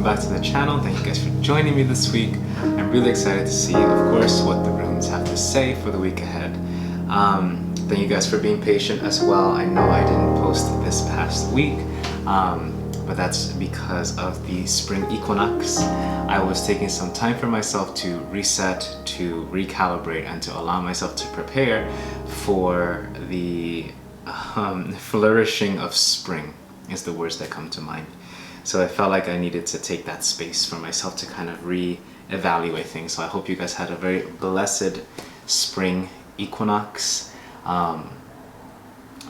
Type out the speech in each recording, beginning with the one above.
welcome back to the channel. Thank you guys for joining me this week. I'm really excited to see, of course, what the runes have to say for the week ahead. Thank you guys for being patient as well. I know I didn't post this past week, but that's because of the Spring Equinox. I was taking some time for myself to reset, to recalibrate, and to allow myself to prepare for the flourishing of spring is the words that come to mind. So I felt like I needed to take that space for myself to kind of re-evaluate things. So I hope you guys had a very blessed spring equinox.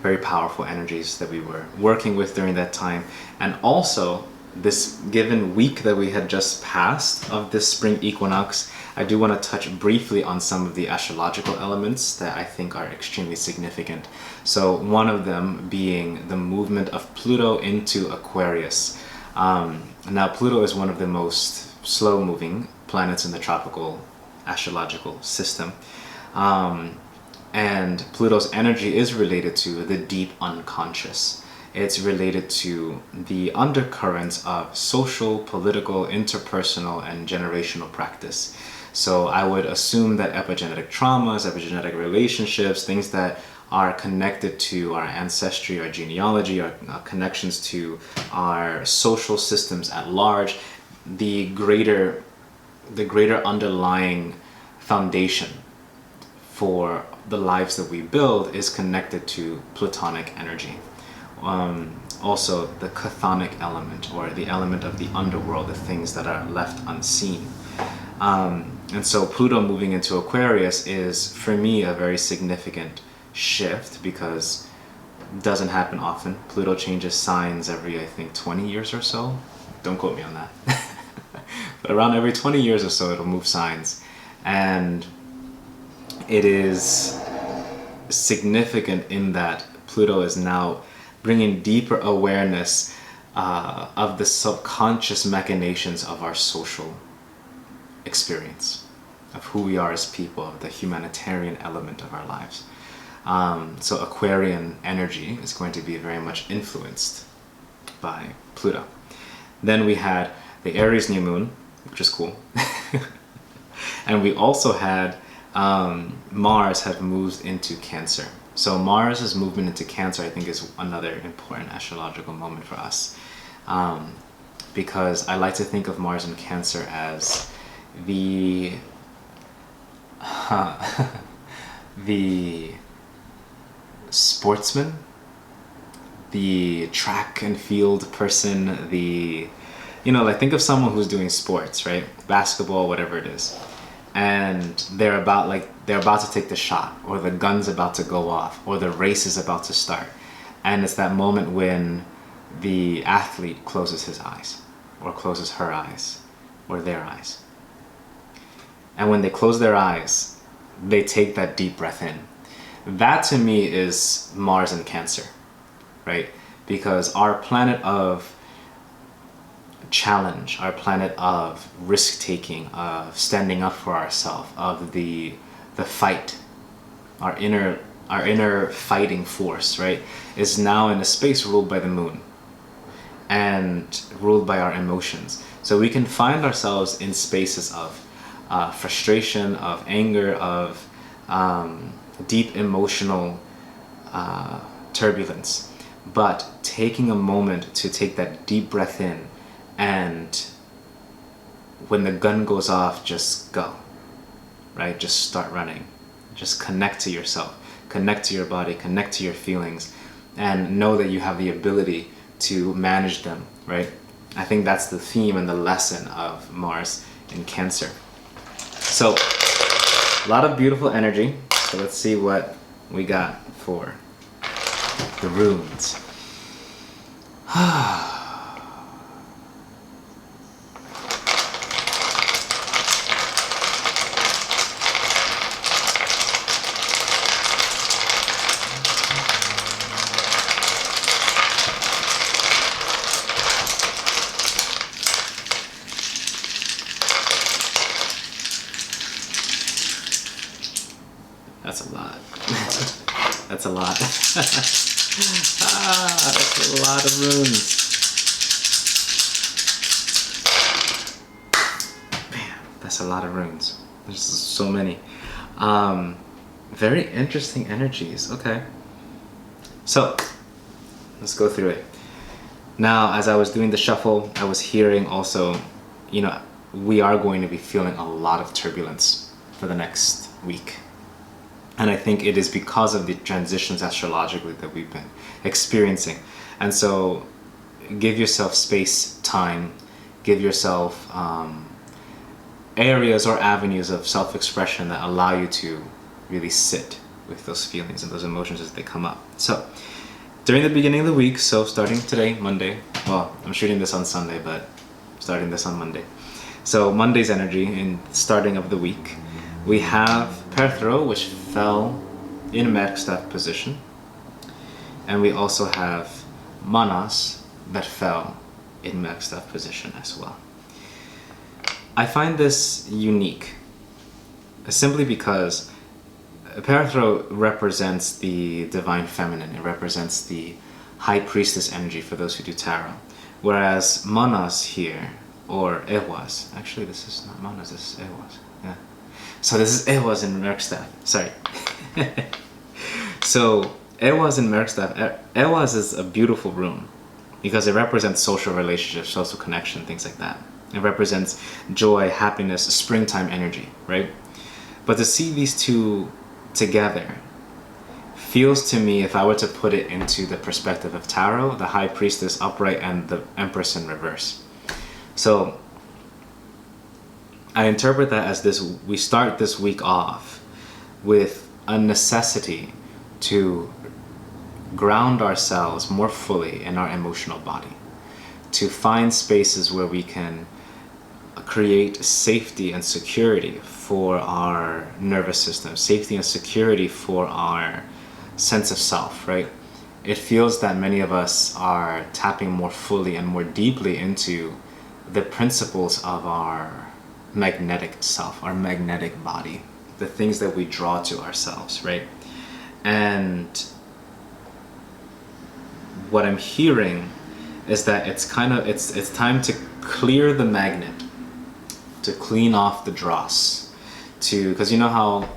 Very powerful energies that we were working with during that time. And also, this given week that we had just passed of this spring equinox, I do want to touch briefly on some of the astrological elements that I think are extremely significant. So one of them being the movement of Pluto into Aquarius. Now Pluto is one of the most slow-moving planets in the tropical astrological system. And Pluto's energy is related to the deep unconscious. It's related to the undercurrents of social, political, interpersonal, and generational practice. So I would assume that epigenetic traumas, epigenetic relationships, things that are connected to our ancestry, our genealogy, our connections to our social systems at large, the greater underlying foundation for the lives that we build is connected to Plutonic energy. Also the chthonic element, or the element of the underworld, the things that are left unseen. And so Pluto moving into Aquarius is, for me, a very significant shift because it doesn't happen often. Pluto changes signs every, I think, 20 years or so. Don't quote me on that. But around every 20 years or so, it'll move signs. And it is significant in that Pluto is now bringing deeper awareness of the subconscious machinations of our social experience, of who we are as people, of the humanitarian element of our lives. So Aquarian energy is going to be very much influenced by Pluto. Then we had the Aries new moon, which is cool. And we also had Mars have moved into Cancer. So Mars's movement into Cancer, I think, is another important astrological moment for us, because I like to think of Mars in Cancer as the the sportsman, the track and field person, like think of someone who's doing sports, right? Basketball, whatever it is. And they're about to take the shot, or the gun's about to go off, or the race is about to start. And it's that moment when the athlete closes his eyes, or closes her eyes, or their eyes. And when they close their eyes, they take that deep breath in. That to me is Mars in Cancer, right? Because our planet of challenge, our planet of risk-taking, of standing up for ourselves, of the fight, our inner fighting force, right, is now in a space ruled by the moon and ruled by our emotions. So we can find ourselves in spaces of frustration, of anger, of deep emotional turbulence. But taking a moment to take that deep breath in, and when the gun goes off, just go, right? Just start running. Just connect to yourself, connect to your body, connect to your feelings, and know that you have the ability to manage them, right? I think that's the theme and the lesson of Mars in Cancer. So, a lot of beautiful energy. So let's see what we got for the runes. That's a lot. That's a lot. That's a lot of runes. That's a lot of runes. There's so many. Very interesting energies. Okay. So, let's go through it. Now, as I was doing the shuffle, I was hearing also, you know, we are going to be feeling a lot of turbulence for the next week. And I think it is because of the transitions astrologically that we've been experiencing. And so give yourself space, time, give yourself areas or avenues of self-expression that allow you to really sit with those feelings and those emotions as they come up. So during the beginning of the week, so starting today, Monday, well, I'm shooting this on Sunday, but starting this on Monday. So Monday's energy in starting of the week, we have Perthro, which fell in Merkstaff position. And we also have Manas that fell in Merkstaff position as well. I find this unique simply because Perthro represents the divine feminine. It represents the high priestess energy for those who do tarot. Whereas Manas here, or Ehwaz, actually this is not Manas, this is Ehwaz. Yeah. So this is Ehwaz in Merkstaff. Sorry. So Ehwaz in Merkstaff, Ehwaz is a beautiful rune because it represents social relationships, social connection, things like that. It represents joy, happiness, springtime energy, right? But to see these two together feels to me, if I were to put it into the perspective of tarot, the high priestess upright and the empress in reverse. So I interpret that as this: we start this week off with a necessity to ground ourselves more fully in our emotional body, to find spaces where we can create safety and security for our nervous system, safety and security for our sense of self, right? It feels that many of us are tapping more fully and more deeply into the principles of our magnetic self, our magnetic body, the things that we draw to ourselves, right? And what I'm hearing is that it's time to clear the magnet, to clean off the dross, because you know how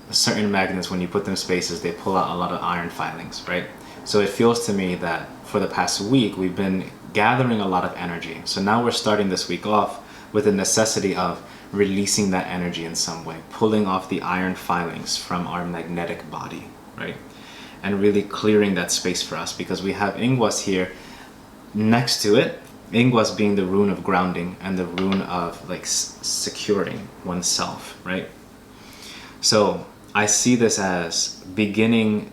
certain magnets, when you put them spaces, they pull out a lot of iron filings, right? So it feels to me that for the past week we've been gathering a lot of energy. So now we're starting this week off with the necessity of releasing that energy in some way, pulling off the iron filings from our magnetic body, right? And really clearing that space for us, because we have Ingwas here next to it, Ingwas being the rune of grounding and the rune of like securing oneself, right? So I see this as beginning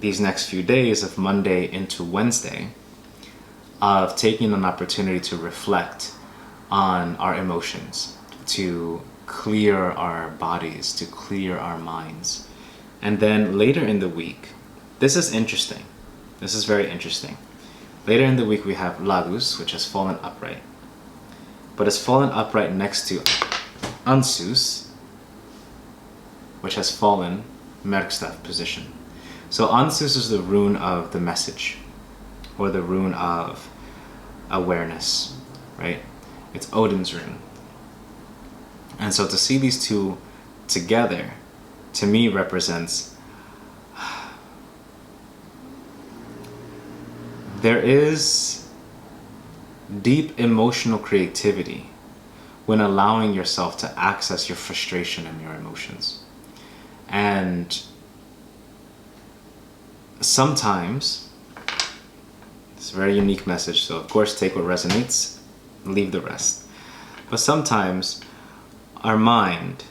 these next few days of Monday into Wednesday, of taking an opportunity to reflect on our emotions, to clear our bodies, to clear our minds. And then later in the week, this is interesting. This is very interesting. Later in the week we have Lagus, which has fallen upright. But it's fallen upright next to Ansus, which has fallen Merkstaff position. So Ansus is the rune of the message, or the rune of awareness, right? It's Odin's rune. And so to see these two together, to me, represents there is deep emotional creativity when allowing yourself to access your frustration and your emotions. And sometimes, it's a very unique message, so of course take what resonates, leave the rest. But sometimes our mind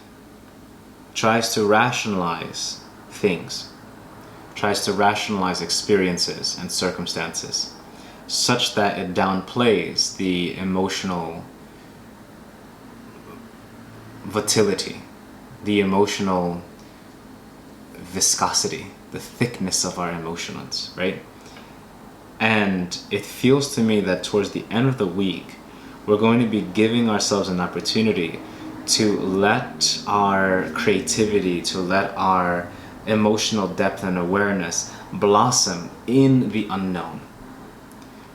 tries to rationalize things, tries to rationalize experiences and circumstances, such that it downplays the emotional volatility, the emotional viscosity, the thickness of our emotions, right? And it feels to me that towards the end of the week, we're going to be giving ourselves an opportunity to let our creativity, to let our emotional depth and awareness blossom in the unknown,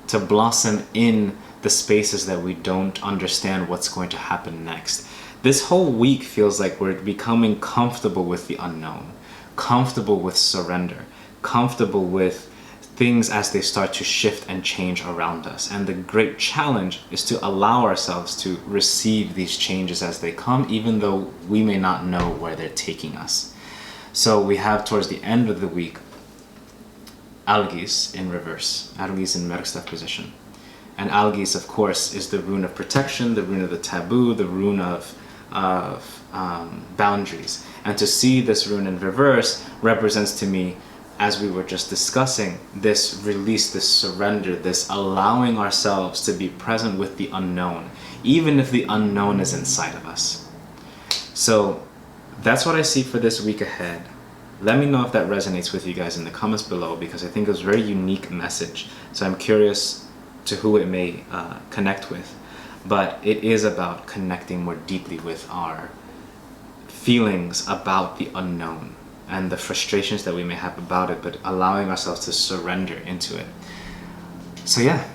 to blossom in the spaces that we don't understand what's going to happen next, This whole week feels like we're becoming comfortable with the unknown, comfortable with surrender, comfortable with things as they start to shift and change around us. And the great challenge is to allow ourselves to receive these changes as they come, even though we may not know where they're taking us. So we have towards the end of the week, Algis in reverse, Algis in Merkstaff position. And Algis, of course, is the rune of protection, the rune of the taboo, the rune of boundaries. And to see this rune in reverse represents to me, as we were just discussing, this release, this surrender, this allowing ourselves to be present with the unknown, even if the unknown is inside of us. So that's what I see for this week ahead. Let me know if that resonates with you guys in the comments below, because I think it was a very unique message. So I'm curious to who it may connect with. But it is about connecting more deeply with our feelings about the unknown and the frustrations that we may have about it, but allowing ourselves to surrender into it. So yeah,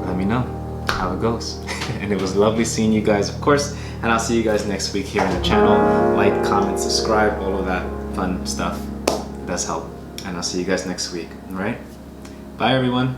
let me know how it goes. And it was lovely seeing you guys, of course, and I'll see you guys next week here on the channel. Like, comment, subscribe, all of that fun stuff. It does help. And I'll see you guys next week, all right? Bye, everyone.